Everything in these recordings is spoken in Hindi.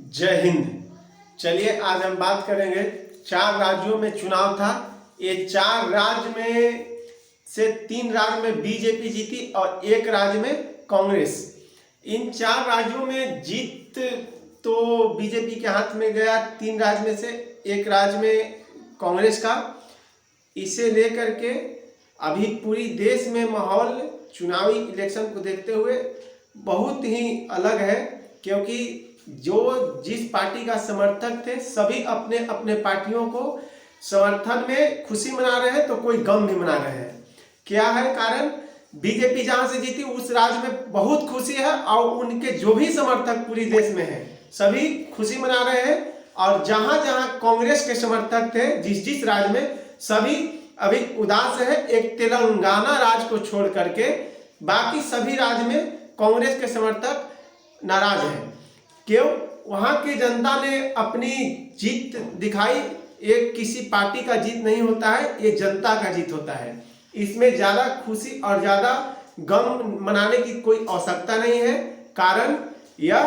जय हिंद। चलिए आज हम बात करेंगे, 4 राज्यों में चुनाव था। ये 4 राज्य में से 3 राज्य में बीजेपी जीती और 1 राज्य में कांग्रेस। इन 4 राज्यों में जीत तो बीजेपी के हाथ में गया, 3 राज्य में से 1 राज्य में कांग्रेस का। इसे लेकर के अभी पूरी देश में माहौल चुनावी इलेक्शन को देखते हुए बहुत ही अलग है, क्योंकि जो जिस पार्टी का समर्थक थे सभी अपने अपने पार्टियों को समर्थन में खुशी मना रहे हैं, तो कोई गम भी मना रहे हैं। क्या है कारण? बीजेपी जहां से जीती उस राज्य में बहुत खुशी है और उनके जो भी समर्थक पूरी देश में हैं सभी खुशी मना रहे हैं। और जहां जहां कांग्रेस के समर्थक थे जिस जिस राज्य में, सभी अभी उदास है। एक तेलंगाना राज्य को छोड़ करके बाकी सभी राज्य में कांग्रेस के समर्थक नाराज हैं। क्यों? वहां की जनता ने अपनी जीत दिखाई। ये किसी पार्टी का जीत नहीं होता है, ये जनता का जीत होता है। इसमें ज्यादा खुशी और ज्यादा गम मनाने की कोई आवश्यकता नहीं है। कारण यह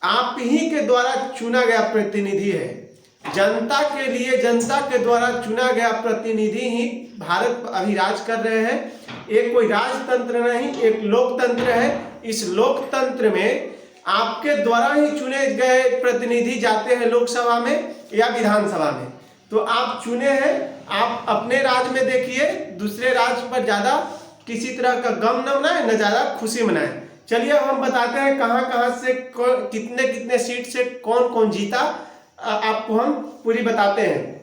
आप ही के द्वारा चुना गया प्रतिनिधि है। जनता के लिए जनता के द्वारा चुना गया प्रतिनिधि ही भारत अभी राज कर रहे हैं। एक कोई राजतंत्र नहीं, एक लोकतंत्र है। इस लोकतंत्र में आपके द्वारा ही चुने गए प्रतिनिधि जाते हैं लोकसभा में या विधानसभा में। तो आप चुने हैं, आप अपने राज्य में देखिए, दूसरे राज्य पर ज्यादा किसी तरह का गम न मनाए, न ज्यादा खुशी मनाए। चलिए अब हम बताते हैं कहां कहां से कितने कितने सीट से कौन कौन जीता, आपको हम पूरी बताते हैं।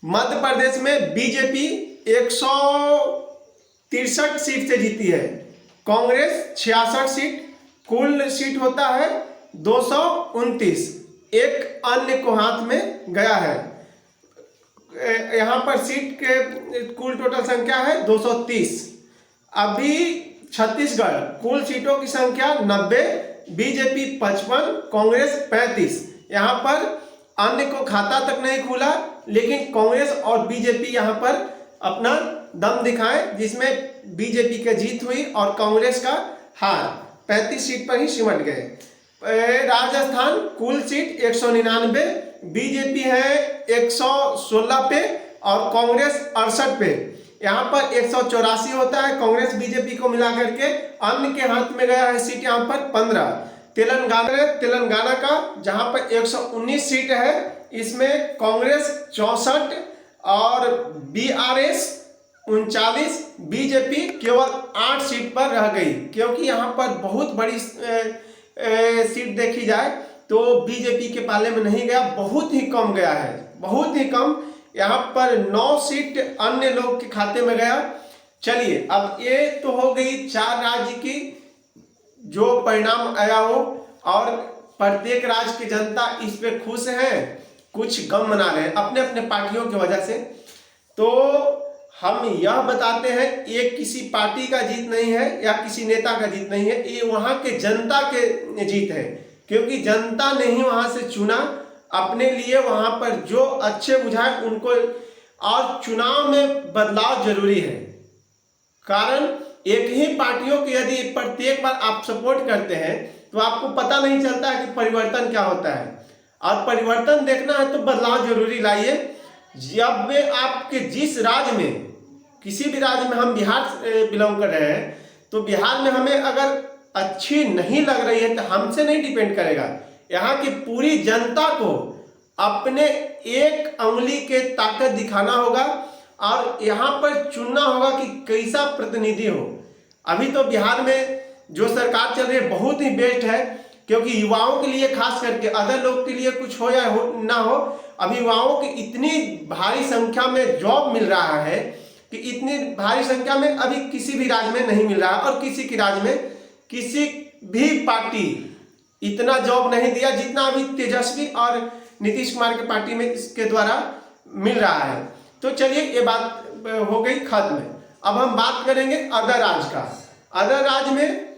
मध्य प्रदेश में बीजेपी 163 सीट से जीती है, कांग्रेस 66 सीट, कुल सीट होता है 229। एक अन्य को हाथ में गया है। यहां पर सीट के कुल टोटल संख्या है 230। अभी छत्तीसगढ़ कुल सीटों की संख्या 90, बीजेपी 55, कांग्रेस 35। यहां पर अन्य को खाता तक नहीं खुला, लेकिन कांग्रेस और बीजेपी यहां पर अपना दम दिखाए, जिसमें बीजेपी की जीत हुई और कांग्रेस का हार। 35 सीट पर ही सिमट गए। राजस्थान कुल सीट 199, बीजेपी है 116 पे और कांग्रेस 68 पे। यहाँ पर 184 होता है कांग्रेस बीजेपी को मिला करके। अन्य के हाथ में गया है सीट यहाँ पर 15। तेलंगाना का जहाँ पर 119 सीट है, इसमें कांग्रेस 64 और बीआरएस 39, बीजेपी केवल 8 सीट पर रह गई। क्योंकि यहाँ पर बहुत बड़ी सीट देखी जाए तो बीजेपी के पाले में नहीं गया, बहुत ही कम गया है, बहुत ही कम। यहाँ पर 9 सीट अन्य लोग के खाते में गया। चलिए अब ये तो हो गई 4 राज्य की जो परिणाम आया हो, और प्रत्येक राज्य की जनता इस पे खुश है, कुछ गम मना रहे हैं अपने अपने पार्टियों की वजह से। तो हम यह बताते हैं ये किसी पार्टी का जीत नहीं है या किसी नेता का जीत नहीं है, ये वहां के जनता के जीत है। क्योंकि जनता ने ही वहां से चुना अपने लिए, वहां पर जो अच्छे बुझाए उनको। और चुनाव में बदलाव जरूरी है। कारण एक ही पार्टियों की यदि प्रत्येक बार आप सपोर्ट करते हैं तो आपको पता नहीं चलता है कि परिवर्तन क्या होता है। और परिवर्तन देखना है तो बदलाव जरूरी लाइए। जब में आपके जिस राज्य में, किसी भी राज्य में, हम बिहार से बिलोंग कर रहे हैं, तो बिहार में हमें अगर अच्छी नहीं लग रही है तो हमसे नहीं डिपेंड करेगा। यहाँ की पूरी जनता को अपने एक उंगली के ताकत दिखाना होगा और यहाँ पर चुनना होगा कि कैसा प्रतिनिधि हो। अभी तो बिहार में जो सरकार चल रही है बहुत ही बेस्ट है, क्योंकि युवाओं के लिए, खास करके अदर लोग के लिए कुछ हो या ना हो, अभी युवाओं की इतनी भारी संख्या में जॉब मिल रहा है कि इतनी भारी संख्या में अभी किसी भी राज्य में नहीं मिल रहा है। और किसी की राज्य में किसी भी पार्टी इतना जॉब नहीं दिया जितना अभी तेजस्वी और नीतीश कुमार की पार्टी में इसके द्वारा मिल रहा है। तो चलिए ये बात हो गई खत्म। अब हम बात करेंगे अदर राज्य का। अदर राज्य में